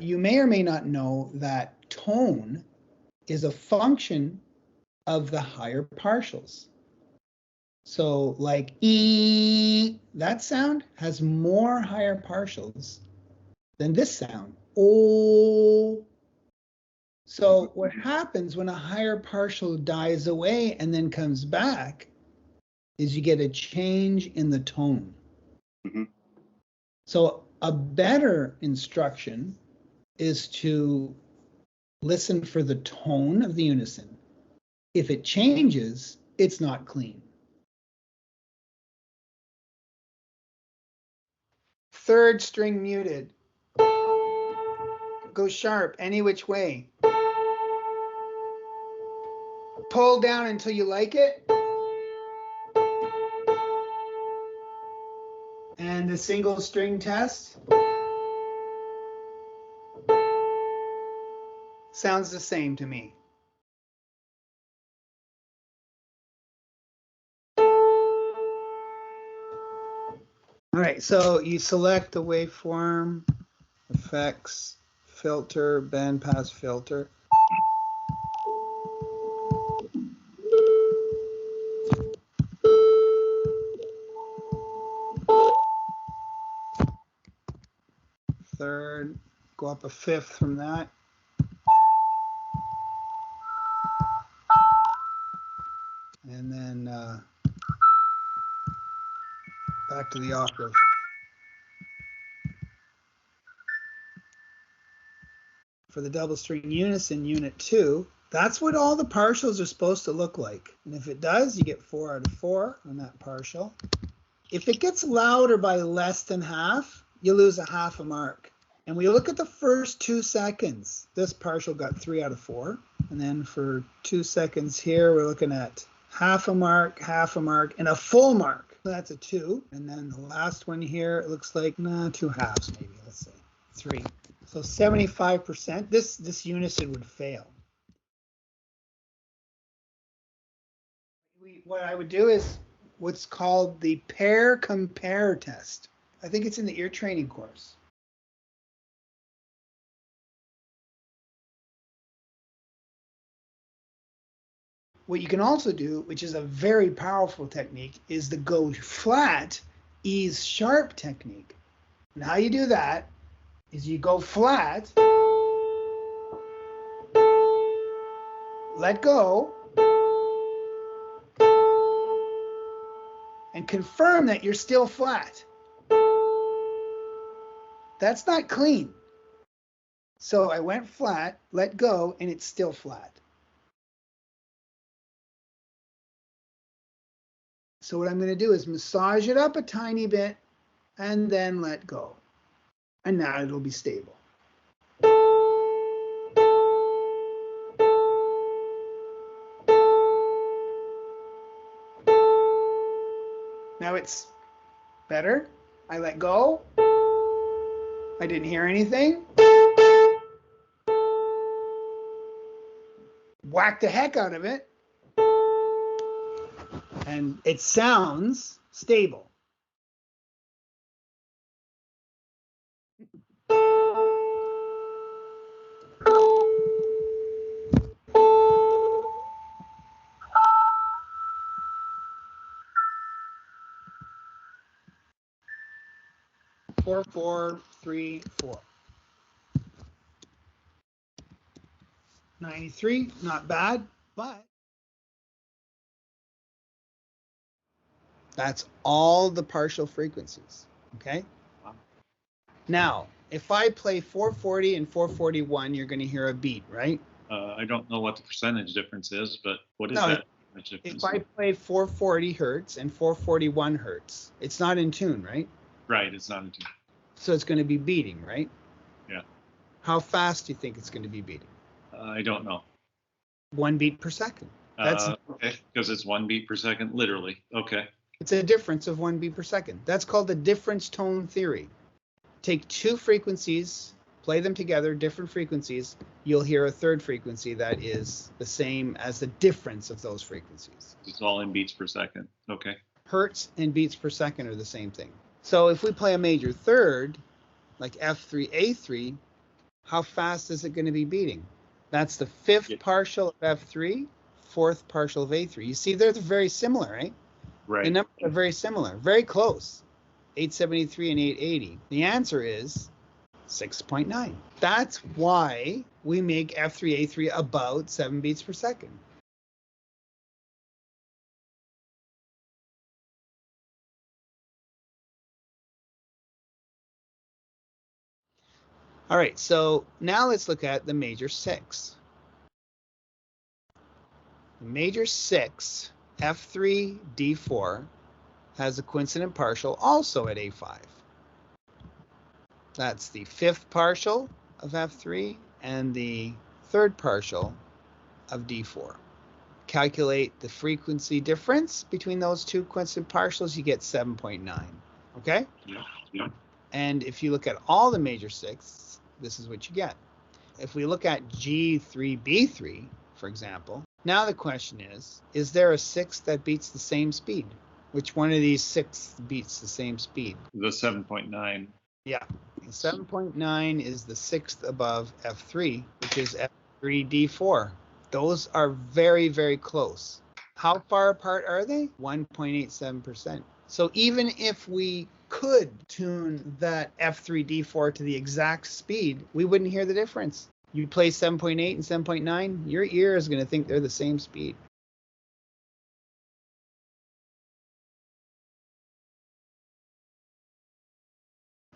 you may or may not know that tone is a function of the higher partials. So like E, that sound has more higher partials than this sound. Oh. So what happens when a higher partial dies away and then comes back is you get a change in the tone. Mm-hmm. So a better instruction is to listen for the tone of the unison. If it changes, it's not clean. Third string muted. Go sharp any which way. Pull down until you like it. And the single string test sounds the same to me. All right, so you select the waveform, effects, filter, bandpass filter. Third, go up a fifth from that. And then back to the octave. For the double string unison, unit 2, that's what all the partials are supposed to look like. And if it does, you get 4 out of 4 on that partial. If it gets louder by less than half, you lose a half a mark. And we look at the first 2 seconds. This partial got 3 out of 4. And then for 2 seconds here, we're looking at half a mark, and a full mark. So that's a 2. And then the last one here, it looks like 2 halves maybe, let's say 3. So 75%, this unison would fail. What I would do is what's called the pair compare test. I think it's in the ear training course. What you can also do, which is a very powerful technique, is the go flat, ease sharp technique. And how you do that is you go flat, let go, and confirm that you're still flat. That's not clean. So I went flat, let go, and it's still flat. So what I'm going to do is massage it up a tiny bit and then let go. And now it'll be stable. Now it's better. I let go. I didn't hear anything. Whack the heck out of it. And it sounds stable. Four, 4, 3, 4. 93, not bad, but that's all the partial frequencies, okay? Wow. Now, if I play 440 and 441, you're going to hear a beat, right? I don't know what the percentage difference is, but what is that? If I play 440 hertz and 441 hertz, it's not in tune, right? Right, it's not in tune. So it's going to be beating, right? Yeah. How fast do you think it's going to be beating? I don't know. 1 beat per second. That's okay, because it's 1 beat per second, literally. Okay. It's a difference of 1 beat per second. That's called the difference tone theory. Take 2 frequencies, play them together, different frequencies, you'll hear a third frequency that is the same as the difference of those frequencies. It's all in beats per second. Okay. Hertz and beats per second are the same thing. So if we play a major third, like F3, A3, how fast is it going to be beating? That's the fifth partial of F3, fourth partial of A3. You see, they're very similar, right? Right. The numbers are very similar, very close. 873 and 880. The answer is 6.9. That's why we make F3, A3 about 7 beats per second. All right, so now let's look at the major 6. The major 6, F3, D4, has a coincident partial also at A5. That's the fifth partial of F3 and the third partial of D4. Calculate the frequency difference between those two coincident partials, you get 7.9. Okay? Yeah. And if you look at all the major 6, this is what you get. If we look at G3B3, for example, now the question is there a 6 that beats the same speed? Which one of these 6 beats the same speed? The 7.9. Yeah. 7.9 is the 6th above F3, which is F3D4. Those are very, very close. How far apart are they? 1.87%. So even if we could tune that F3D4 to the exact speed, we wouldn't hear the difference. You play 7.8 and 7.9, your ear is going to think they're the same speed.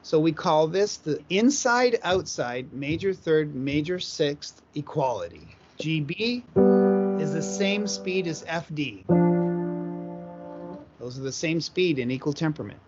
So we call this the inside-outside major third, major sixth equality. GB is the same speed as FD. Those are the same speed in equal temperament.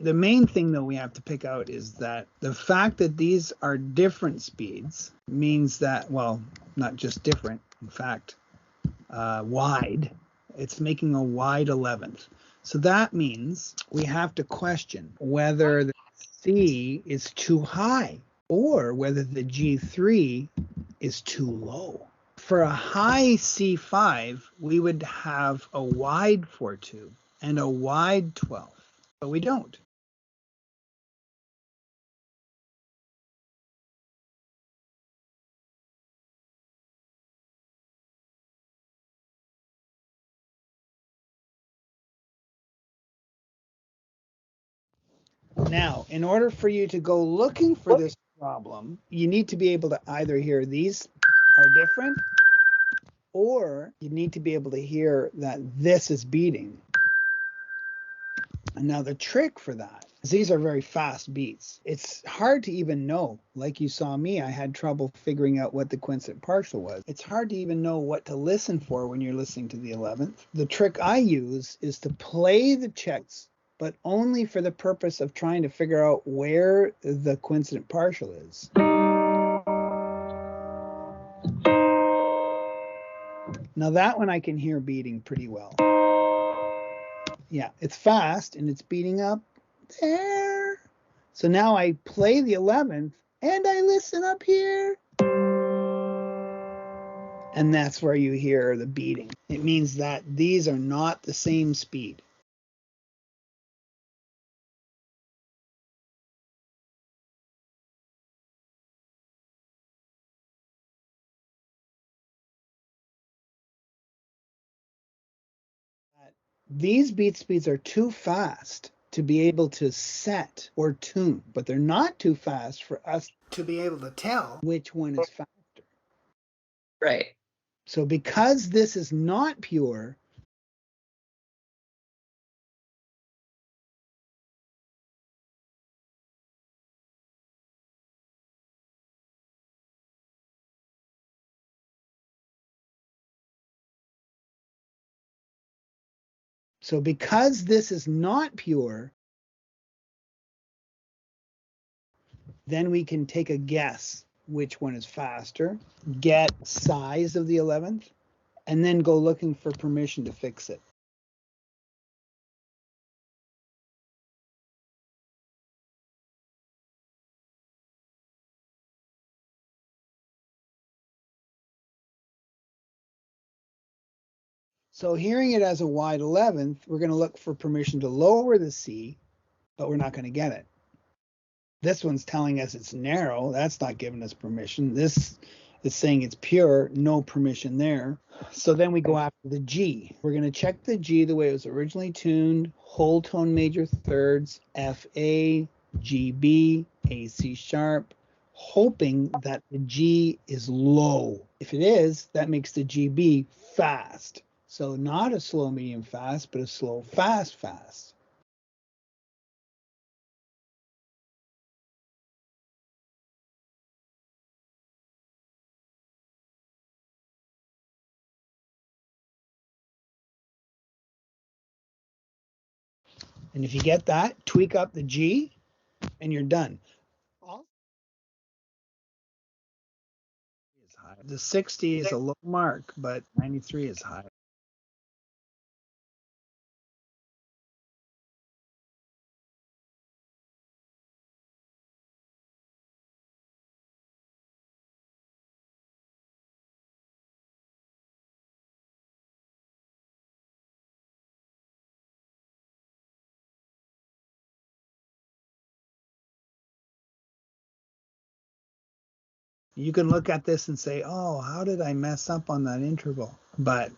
The main thing though we have to pick out is that the fact that these are different speeds means that, well, not just different, in fact, wide. It's making a wide 11th. So that means we have to question whether the C is too high or whether the G3 is too low. For a high C5, we would have a wide 4/2 and a wide 12, but we don't. Now, in order for you to go looking for this problem, you need to be able to either hear these are different, or you need to be able to hear that this is beating. And now the trick for that is these are very fast beats. It's hard to even know. Like you saw me, I had trouble figuring out what the coincident partial was. It's hard to even know what to listen for when you're listening to the 11th. The trick I use is to play the checks, but only for the purpose of trying to figure out where the coincident partial is. Now that one I can hear beating pretty well. Yeah, it's fast and it's beating up there. So now I play the 11th and I listen up here. And that's where you hear the beating. It means that these are not the same speed. These beat speeds are too fast to be able to set or tune, but they're not too fast for us to be able to tell which one is faster. Right. So because this is not pure, then we can take a guess which one is faster, get size of the 11th, and then go looking for permission to fix it. So hearing it as a wide 11th, we're going to look for permission to lower the C, but we're not going to get it. This one's telling us it's narrow. That's not giving us permission. This is saying it's pure, no permission there. So then we go after the G. We're going to check the G the way it was originally tuned, whole tone major thirds, F A, G B, A C sharp, hoping that the G is low. If it is, that makes the GB fast. So not a slow, medium, fast, but a slow, fast, fast. And if you get that, tweak up the G and you're done. The 60 is a low mark, but 93 is high. You can look at this and say, oh, how did I mess up on that interval? But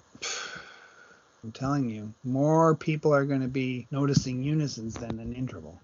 I'm telling you, more people are going to be noticing unisons than an interval.